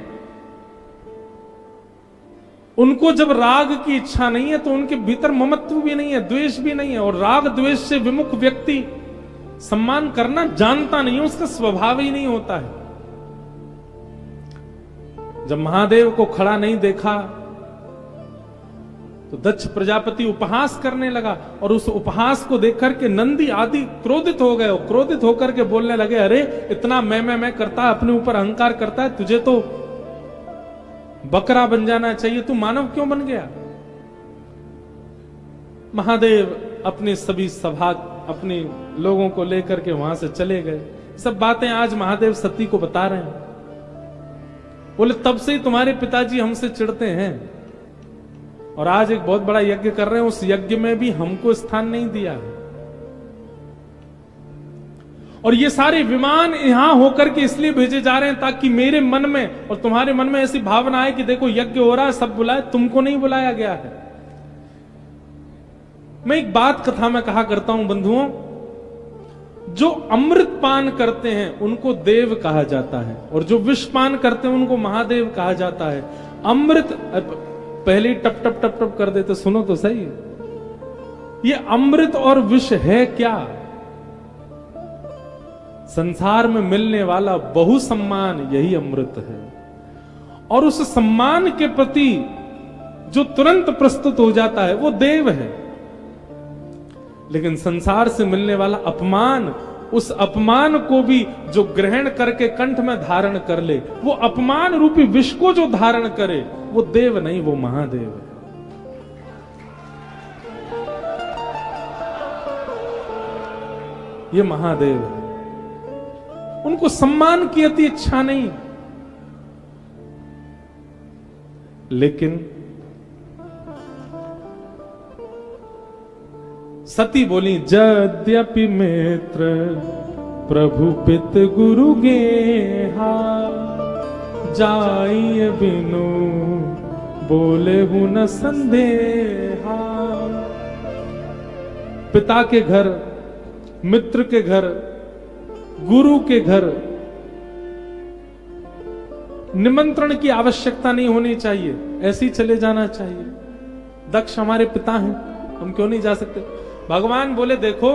उनको जब राग की इच्छा नहीं है तो उनके भीतर ममत्व भी नहीं है, द्वेष भी नहीं है। और राग द्वेष से विमुख व्यक्ति सम्मान करना जानता नहीं है, उसका स्वभाव ही नहीं होता है। जब महादेव को खड़ा नहीं देखा तो दक्ष प्रजापति उपहास करने लगा और उस उपहास को देख करके नंदी आदि क्रोधित हो गए। क्रोधित होकर के बोलने लगे, अरे इतना मैं करता है, अपने ऊपर अहंकार करता है, तुझे तो बकरा बन जाना चाहिए, तू मानव क्यों बन गया? महादेव अपने सभी सभा अपने लोगों को लेकर के वहां से चले गए। सब बातें आज महादेव सती को बता रहे हैं। बोले तब से ही तुम्हारे पिताजी हमसे चिढ़ते हैं और आज एक बहुत बड़ा यज्ञ कर रहे हैं, उस यज्ञ में भी हमको स्थान नहीं दिया है। और ये सारे विमान यहां होकर के इसलिए भेजे जा रहे हैं ताकि मेरे मन में और तुम्हारे मन में ऐसी भावना आए कि देखो यज्ञ हो रहा है, सब बुलाए, तुमको नहीं बुलाया गया है। मैं एक बात कथा में कहा करता हूं बंधुओं, जो अमृत पान करते हैं उनको देव कहा जाता है और जो विष पान करते हैं उनको महादेव कहा जाता है। अमृत पहले टप टप टप टप कर देते, सुनो तो सही, ये अमृत और विष है क्या? संसार में मिलने वाला बहु सम्मान यही अमृत है। और उस सम्मान के प्रति जो तुरंत प्रस्तुत हो जाता है वो देव है। लेकिन संसार से मिलने वाला अपमान, उस अपमान को भी जो ग्रहण करके कंठ में धारण कर ले, वो अपमान रूपी विष को जो धारण करे, वो देव नहीं, वो महादेव है। ये महादेव है। उनको सम्मान की अति इच्छा नहीं, लेकिन सती बोली, यद्यपि मित्र प्रभु पित गुरु गेहा, जाइए बिनु बोले हूं न संदेहा। पिता के घर, मित्र के घर, गुरु के घर निमंत्रण की आवश्यकता नहीं होनी चाहिए, ऐसे ही चले जाना चाहिए। दक्ष हमारे पिता हैं, हम क्यों नहीं जा सकते? भगवान बोले देखो,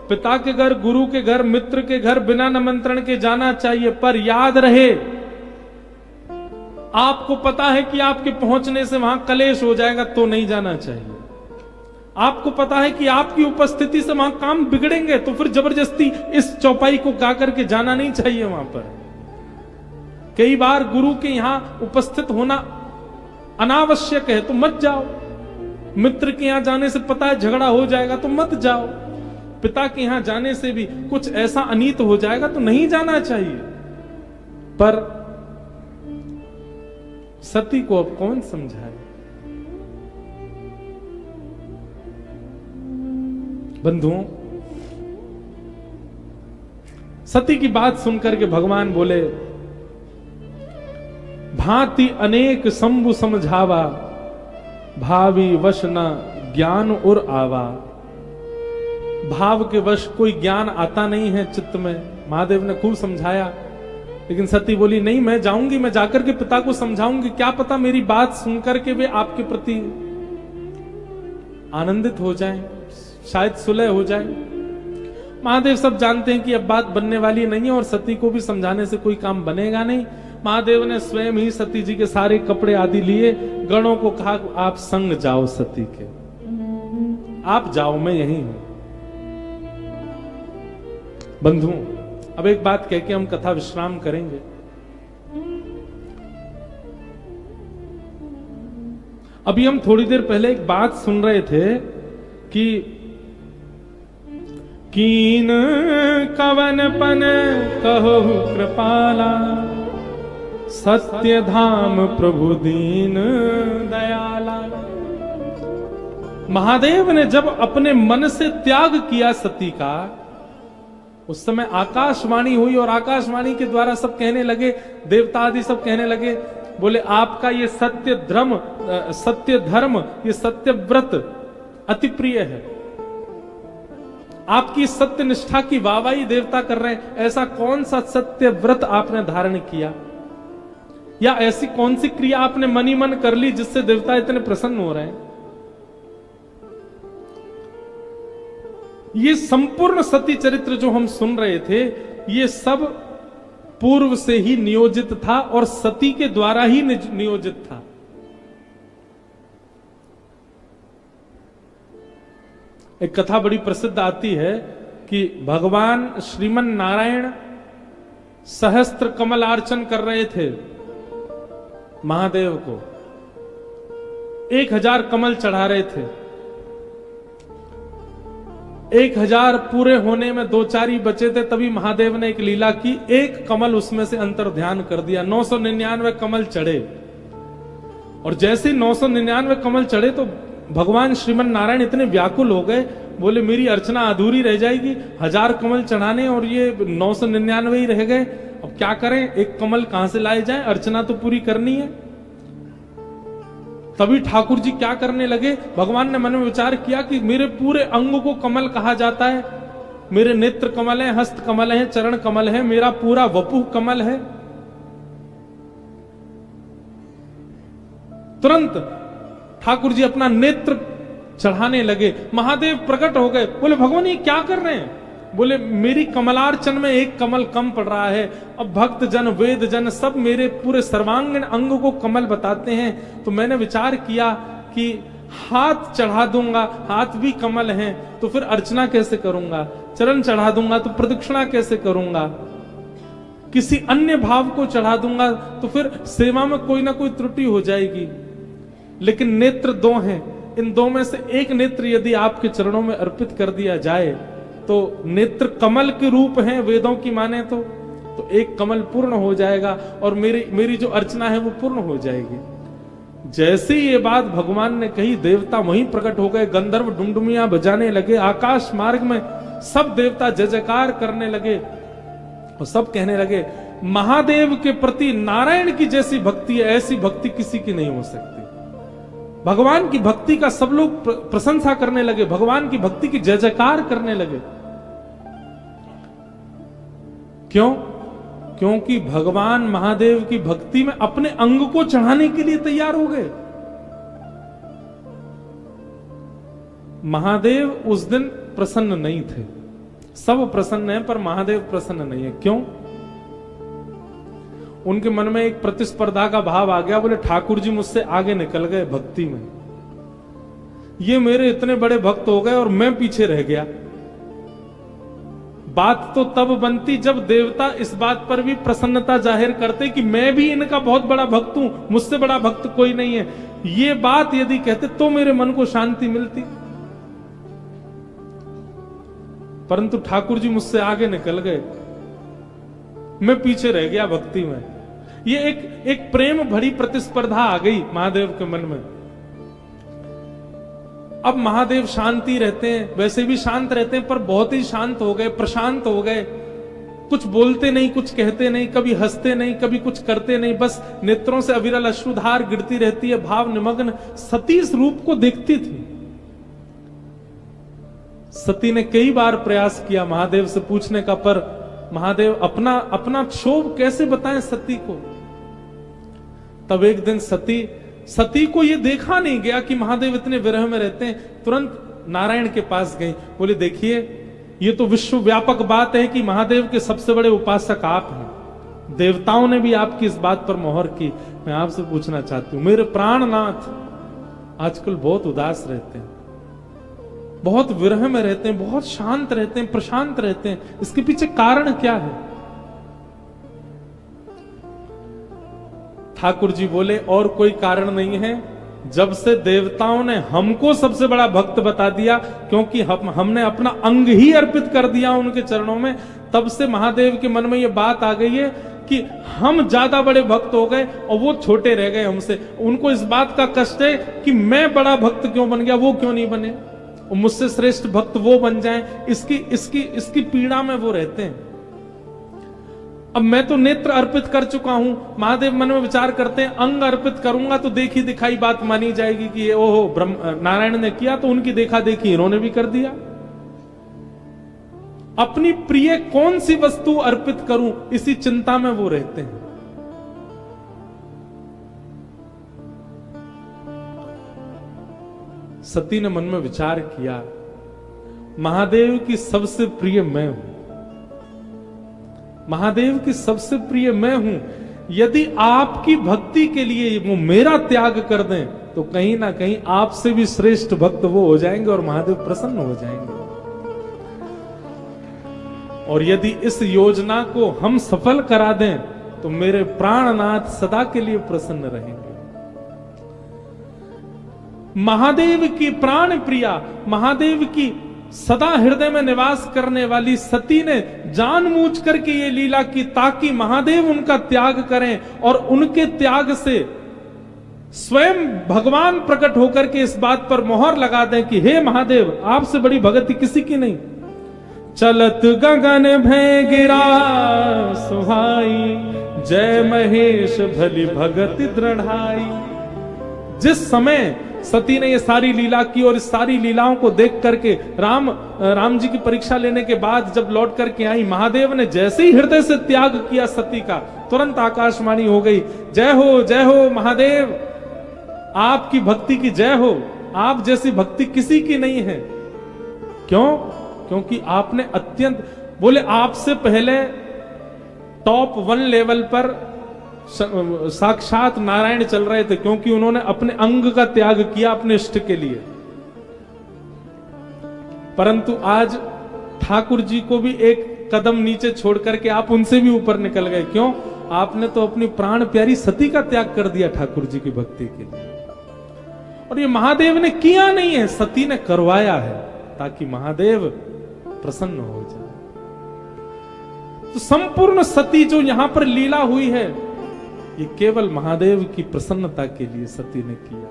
पिता के घर, गुरु के घर, मित्र के घर बिना निमंत्रण के जाना चाहिए, पर याद रहे आपको पता है कि आपके पहुंचने से वहां कलेश हो जाएगा तो नहीं जाना चाहिए। आपको पता है कि आपकी उपस्थिति से वहां काम बिगड़ेंगे तो फिर जबरदस्ती इस चौपाई को गा करके जाना नहीं चाहिए वहां पर। कई बार गुरु के यहां उपस्थित होना अनावश्यक है तो मत जाओ। मित्र के यहां जाने से पता है झगड़ा हो जाएगा तो मत जाओ। पिता के यहां जाने से भी कुछ ऐसा अनीत हो जाएगा तो नहीं जाना चाहिए। पर सती को अब कौन समझाए? बंधुओं, सती की बात सुनकर के भगवान बोले, भांति अनेक शंभु समझावा, भावी वश न ज्ञान और आवा। भाव के वश कोई ज्ञान आता नहीं है चित्त में। महादेव ने खूब समझाया लेकिन सती बोली नहीं, मैं जाऊंगी, मैं जाकर के पिता को समझाऊंगी, क्या पता मेरी बात सुनकर के वे आपके प्रति आनंदित हो जाएं, शायद सुलह हो जाए। महादेव सब जानते हैं कि अब बात बनने वाली नहीं है और सती को भी समझाने से कोई काम बनेगा नहीं। महादेव ने स्वयं ही सती जी के सारे कपड़े आदि लिए, गणों को कहा आप संग जाओ सती के, आप जाओ, मैं यही हूं। बंधुओं, अब एक बात कह के हम कथा विश्राम करेंगे। अभी हम थोड़ी देर पहले एक बात सुन रहे थे कि कीन कवन पन कहो कृपाला, सत्य धाम प्रभु दीन दयाला। महादेव ने जब अपने मन से त्याग किया सती का, उस समय आकाशवाणी हुई और आकाशवाणी के द्वारा सब कहने लगे, देवता आदि सब कहने लगे, बोले आपका ये सत्य धर्म, ये सत्य व्रत अति प्रिय है, आपकी सत्य निष्ठा की वाहवाही देवता कर रहे हैं। ऐसा कौन सा सत्य व्रत आपने धारण किया, या ऐसी कौन सी क्रिया आपने मन ही मन कर ली जिससे देवता इतने प्रसन्न हो रहे हैं। ये संपूर्ण सती चरित्र जो हम सुन रहे थे, ये सब पूर्व से ही नियोजित था और सती के द्वारा ही नियोजित था। एक कथा बड़ी प्रसिद्ध आती है कि भगवान श्रीमन नारायण सहस्त्र कमलार्चन कर रहे थे महादेव को, 1000 कमल चढ़ा रहे थे। 1000 पूरे होने में 2-4 ही बचे थे, तभी महादेव ने एक लीला की, एक कमल उसमें से अंतर ध्यान कर दिया। 999 कमल चढ़े, और जैसे 999 कमल चढ़े तो भगवान श्रीमन नारायण इतने व्याकुल हो गए, बोले मेरी अर्चना अधूरी रह जाएगी, 1000 कमल चढ़ाने और ये 999 ही रह गए, अब क्या करें, एक कमल कहां से लाए जाए, अर्चना तो पूरी करनी है। तभी ठाकुर जी क्या करने लगे, भगवान ने मन में विचार किया कि मेरे पूरे अंग को कमल कहा जाता है, मेरे नेत्र कमल है, हस्त कमल है, चरण कमल है, मेरा पूरा वपुः कमल है। तुरंत ठाकुर जी अपना नेत्र चढ़ाने लगे, महादेव प्रकट हो गए, बोले भगवान ये क्या कर रहे हैं, बोले मेरी कमलार्चन में एक कमल कम पड़ रहा है, अब भक्त जन वेद जन सब मेरे पूरे सर्वांगीण अंग को कमल बताते हैं, तो मैंने विचार किया कि हाथ चढ़ा दूंगा, हाथ भी कमल हैं, तो फिर अर्चना कैसे करूंगा, चरण चढ़ा दूंगा तो प्रदक्षिणा कैसे करूंगा, किसी अन्य भाव को चढ़ा दूंगा तो फिर सेवा में कोई ना कोई त्रुटि हो जाएगी। लेकिन नेत्र 2 हैं, इन 2 में से एक नेत्र यदि आपके चरणों में अर्पित कर दिया जाए तो नेत्र कमल के रूप हैं वेदों की माने तो एक कमल पूर्ण हो जाएगा और मेरी जो अर्चना है वो पूर्ण हो जाएगी। जैसे ये बात भगवान ने कही, देवता वहीं प्रकट हो गए, गंधर्व डुमडुमियां बजाने लगे, आकाश मार्ग में सब देवता जय जयकार करने लगे और सब कहने लगे महादेव के प्रति नारायण की जैसी भक्ति है, ऐसी भक्ति किसी की नहीं हो सकती। भगवान की भक्ति का सब लोग प्रशंसा करने लगे, भगवान की भक्ति की जय जयकार करने लगे। क्यों? क्योंकि भगवान महादेव की भक्ति में अपने अंग को चढ़ाने के लिए तैयार हो गए। महादेव उस दिन प्रसन्न नहीं थे, सब प्रसन्न हैं पर महादेव प्रसन्न नहीं है। क्यों? उनके मन में एक प्रतिस्पर्धा का भाव आ गया, बोले ठाकुर जी मुझसे आगे निकल गए भक्ति में, ये मेरे इतने बड़े भक्त हो गए और मैं पीछे रह गया। बात तो तब बनती जब देवता इस बात पर भी प्रसन्नता जाहिर करते कि मैं भी इनका बहुत बड़ा भक्त हूं, मुझसे बड़ा भक्त कोई नहीं है। ये बात यदि कहते तो मेरे मन को शांति मिलती, परंतु ठाकुर जी मुझसे आगे निकल गए, मैं पीछे रह गया भक्ति में। ये एक प्रेम भरी प्रतिस्पर्धा आ गई महादेव के मन में। अब महादेव शांति रहते हैं, वैसे भी शांत रहते हैं, पर बहुत ही शांत हो गए, प्रशांत हो गए, कुछ बोलते नहीं, कुछ कहते नहीं, कभी हंसते नहीं, कभी कुछ करते नहीं, बस नेत्रों से अविरल अश्रुधार गिरती रहती है, भाव निमग्न सती इस रूप को देखती थी। सती ने कई बार प्रयास किया महादेव से पूछने का, पर महादेव अपना अपना क्षोभ कैसे बताएं सती को। तब एक दिन सती को ये देखा नहीं गया कि महादेव इतने विरह में रहते हैं। तुरंत नारायण के पास गई, बोले देखिए ये तो विश्व व्यापक बात है कि महादेव के सबसे बड़े उपासक आप हैं, देवताओं ने भी आपकी इस बात पर मोहर की। मैं आपसे पूछना चाहती हूं, मेरे प्राणनाथ आजकल बहुत उदास रहते हैं, बहुत विरह में रहते हैं, बहुत शांत रहते हैं, प्रशांत रहते हैं, इसके पीछे कारण क्या है? ठाकुर जी बोले और कोई कारण नहीं है, जब से देवताओं ने हमको सबसे बड़ा भक्त बता दिया, क्योंकि हमने अपना अंग ही अर्पित कर दिया उनके चरणों में, तब से महादेव के मन में ये बात आ गई है कि हम ज्यादा बड़े भक्त हो गए और वो छोटे रह गए हमसे। उनको इस बात का कष्ट है कि मैं बड़ा भक्त क्यों बन गया, वो क्यों नहीं बने, और मुझसे श्रेष्ठ भक्त वो बन जाएं, इसकी पीड़ा में वो रहते हैं। अब मैं तो नेत्र अर्पित कर चुका हूं, महादेव मन में विचार करते हैं अंग अर्पित करूंगा तो देखी दिखाई बात मानी जाएगी कि ओहो नारायण ने किया तो उनकी देखा देखी इन्होंने भी कर दिया। अपनी प्रिय कौन सी वस्तु अर्पित करूं, इसी चिंता में वो रहते हैं। सती ने मन में विचार किया, महादेव की सबसे प्रिय मैं हूं, महादेव की सबसे प्रिय मैं हूं, यदि आपकी भक्ति के लिए वो मेरा त्याग कर दें तो कहीं ना कहीं आपसे भी श्रेष्ठ भक्त वो हो जाएंगे और महादेव प्रसन्न हो जाएंगे। और यदि इस योजना को हम सफल करा दें तो मेरे प्राणनाथ सदा के लिए प्रसन्न रहेंगे। महादेव की प्राण प्रिया, महादेव की सदा हृदय में निवास करने वाली सती ने जानबूझ करके ये लीला की ताकि महादेव उनका त्याग करें और उनके त्याग से स्वयं भगवान प्रकट होकर के इस बात पर मोहर लगा दें कि हे महादेव आपसे बड़ी भक्ति किसी की नहीं। चलत गगन भय गिरा सुहाई, जय महेश भली भगति दृढ़ाई। जिस समय सती ने ये सारी लीला की और इस सारी लीलाओं को देख करके राम जी की परीक्षा लेने के बाद जब लौट करके आई, महादेव ने जैसे ही हृदय से त्याग किया सती का, तुरंत आकाशवाणी हो गई, जय हो महादेव, आपकी भक्ति की जय हो, आप जैसी भक्ति किसी की नहीं है। क्यों? क्योंकि आपने अत्यंत, बोले आपसे पहले टॉप 1 लेवल पर साक्षात नारायण चल रहे थे, क्योंकि उन्होंने अपने अंग का त्याग किया अपने इष्ट के लिए। परंतु आज ठाकुर जी को भी एक कदम नीचे छोड़ करके आप उनसे भी ऊपर निकल गए। क्यों? आपने तो अपनी प्राण प्यारी सती का त्याग कर दिया ठाकुर जी की भक्ति के लिए। और ये महादेव ने किया नहीं है, सती ने करवाया है, ताकि महादेव प्रसन्न हो जाए। तो संपूर्ण सती जो यहां पर लीला हुई है, ये केवल महादेव की प्रसन्नता के लिए सती ने किया।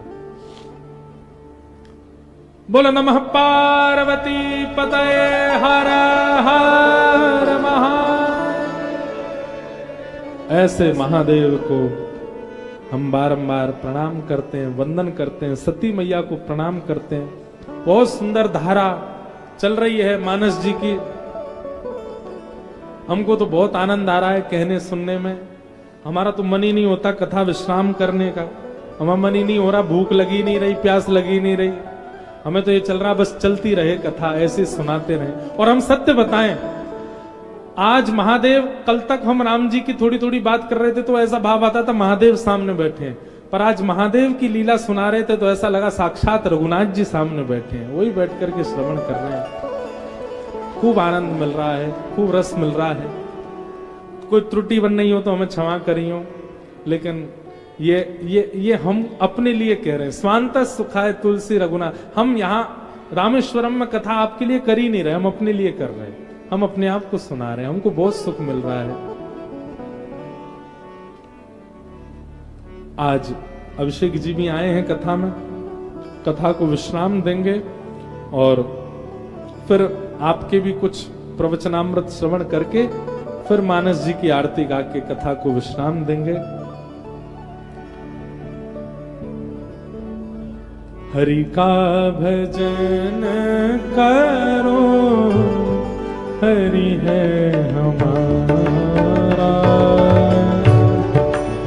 बोलो नमः पार्वती पतये हर हर महादेव। ऐसे महादेव को हम बारंबार प्रणाम करते हैं, वंदन करते हैं, सती मैया को प्रणाम करते हैं। बहुत सुंदर धारा चल रही है मानस जी की, हमको तो बहुत आनंद आ रहा है कहने सुनने में। हमारा तो मन ही नहीं होता कथा विश्राम करने का, हमारा मन ही नहीं हो रहा, भूख लगी नहीं रही, प्यास लगी नहीं रही, हमें तो ये चल रहा बस चलती रहे कथा, ऐसे सुनाते रहे। और हम सत्य बताएं, आज महादेव, कल तक हम राम जी की थोड़ी थोड़ी बात कर रहे थे तो ऐसा भाव आता था महादेव सामने बैठे हैं, पर आज महादेव की लीला सुना रहे थे तो ऐसा लगा साक्षात रघुनाथ जी सामने बैठे हैं, वही बैठ करके श्रवण कर रहे हैं। खूब आनंद मिल रहा है, खूब रस मिल रहा है। कोई त्रुटि बन नहीं हो तो हमें क्षमा करियो, लेकिन ये हम अपने लिए कह रहे हैं। स्वांत सुखाय तुलसी रघुनाथ, हम यहाँ रामेश्वरम में कथा आपके लिए कर ही नहीं रहे, हम अपने लिए कर रहे हैं, हम अपने आप को सुना रहे हैं, हमको बहुत सुख मिल रहा है। आज अभिषेक जी भी आए हैं कथा में, कथा को विश्राम देंगे और फिर आपके भी कुछ प्रवचनामृत श्रवण करके फिर मानस जी की आरती गा के कथा को विश्राम देंगे। हरि का भजन करो हरि है हमारा।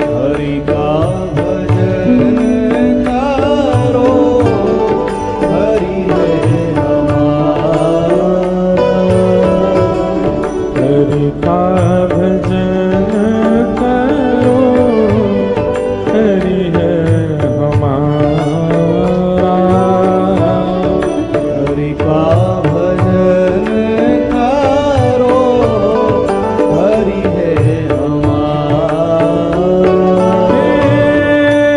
हरि का भजन करो, हरि है हमारा। हरि का भजन करो, हरि है हमारा। हरि का भजन करो, हरि है हमारा।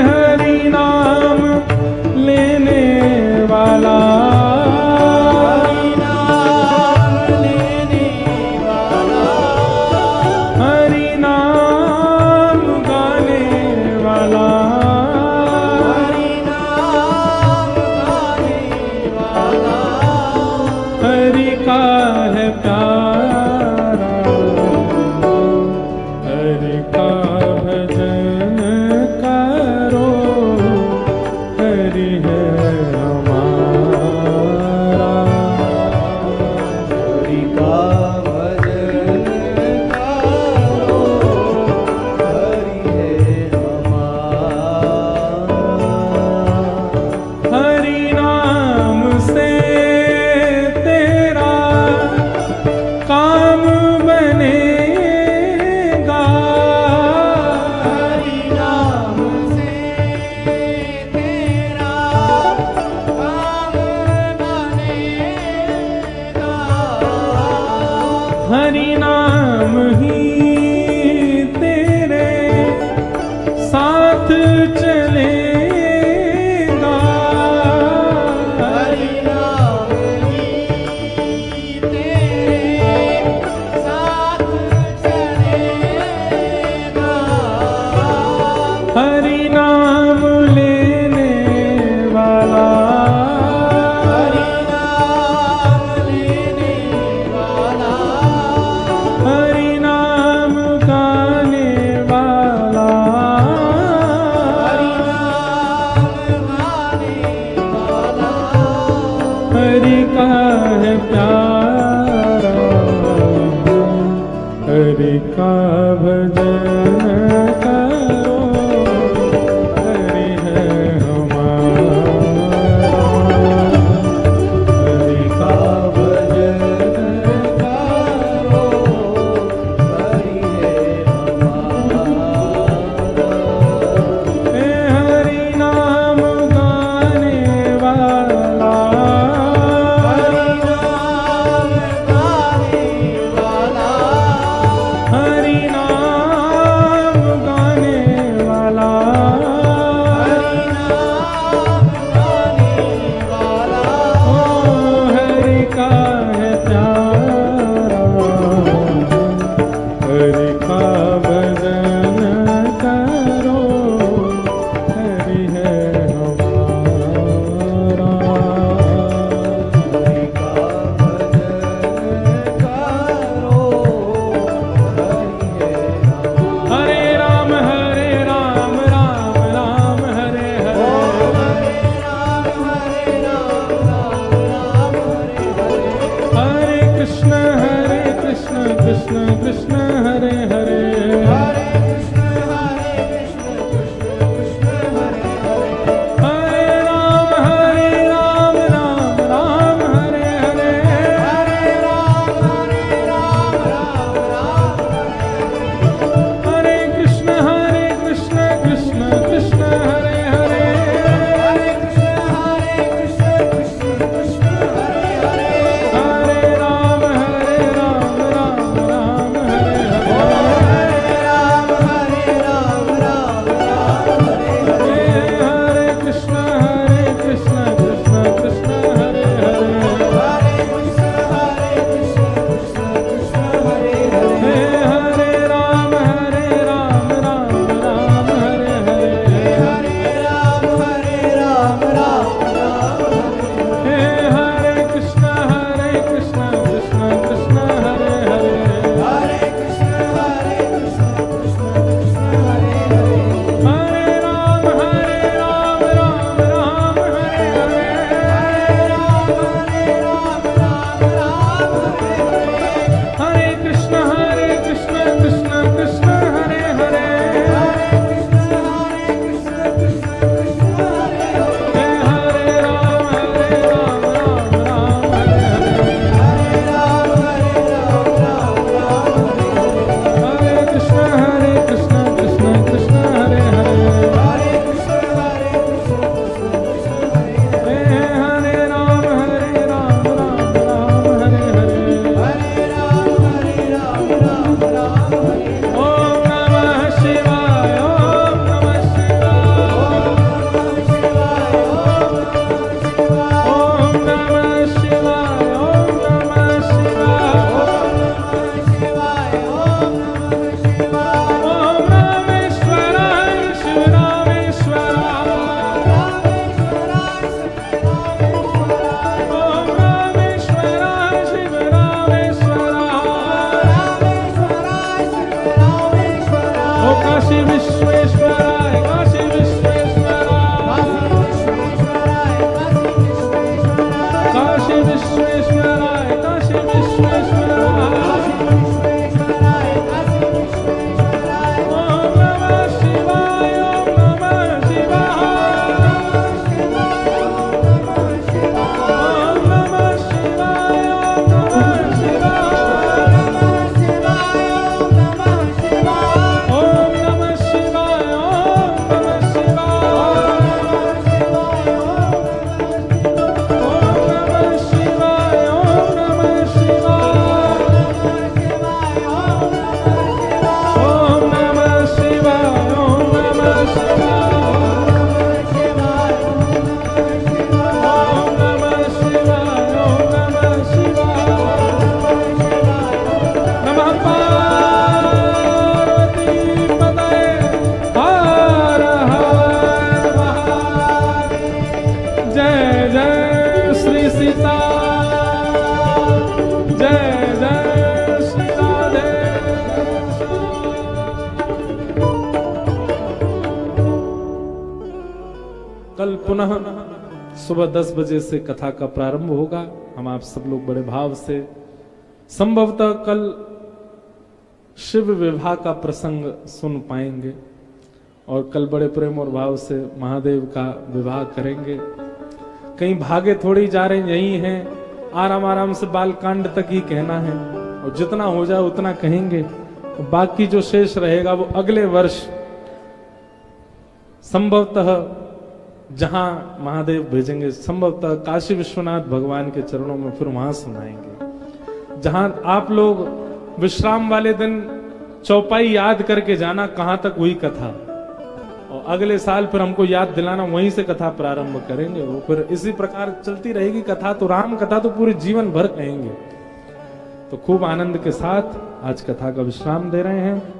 हरि नाम लेने वाला, हरि नाम लेने वाला, हरि नाम गाने वाला, हरि नाम गाने वाला। हरि का है प्यारा। हरि का भजन करो, हरि है हमारा। हरि का भजन करो, हरि है हमारा। हरि नाम से तेरा काम बनेगा। हरि नाम से तेरा काम बनेगा। हरि नाम ही तेरे साथ चलेगा। हरि नाम ही तेरे साथ चलेगा। हरि नाम लेने वाला, हरि नाम लेने वाला, हरि नाम गाने वाला, हरि नाम गाने वाला। हरि का है प्यारा। हरि का भजन करो, हरि है हमारा। हरि का भजन करो, हरि है हमारा। हरि नाम गाने वाला, हरि नाम गाने वाला, हरि नाम गाने वाला, हरि नाम गाने वाला। ओ हरि का है प्यारा। हरि का भजन करो, हरि है हमारा। हरि का भजन करो, हरि है हमारा। हरे राम राम राम हरे हरे। हरे राम राम राम हरे हरे। हरे कृष्ण कृष्ण कृष्ण हरे हरे। हरे रामेश्वराय ओ काशी विश्वेश्वराय काशी विश्वेश्वराय काशी विश्वेश्वराय काशी विश्वेश्वराय ओम नमः शिवाय ओम नमः शिवाय ओम नमः शिवाय ओम नमः शिवाय ओम नमः शिवाय ओम नमः शिवाय ओम नमः शिवाय ओम नमः शिवाय ओम नमः शिवाय ओम नमः शिवाय नमः पार्वती पतये हर हर महादेव जय जय श्री सीता जय जय श्री राधे कल पुनः सुबह 10 बजे से कथा का प्रारंभ होगा। हम आप सब लोग बड़े भाव से संभवतः कल शिव विवाह का प्रसंग सुन पाएंगे और कल बड़े प्रेम और भाव से महादेव का विवाह करेंगे। कहीं भागे थोड़ी जा रहे हैं, यही हैं, आराम आराम से बालकांड तक ही कहना है और जितना हो जाए उतना कहेंगे। बाकी जो शेष रहेगा वो अगले वर्ष संभवतः जहां महादेव भेजेंगे, संभवतः काशी विश्वनाथ भगवान के चरणों में, फिर वहां सुनाएंगे। जहां आप लोग विश्राम वाले दिन चौपाई याद करके जाना कहां तक हुई कथा, और अगले साल फिर हमको याद दिलाना, वहीं से कथा प्रारंभ करेंगे। वो फिर इसी प्रकार चलती रहेगी कथा। तो राम कथा तो पूरे जीवन भर कहेंगे। तो खूब आनंद के साथ आज कथा का विश्राम दे रहे हैं।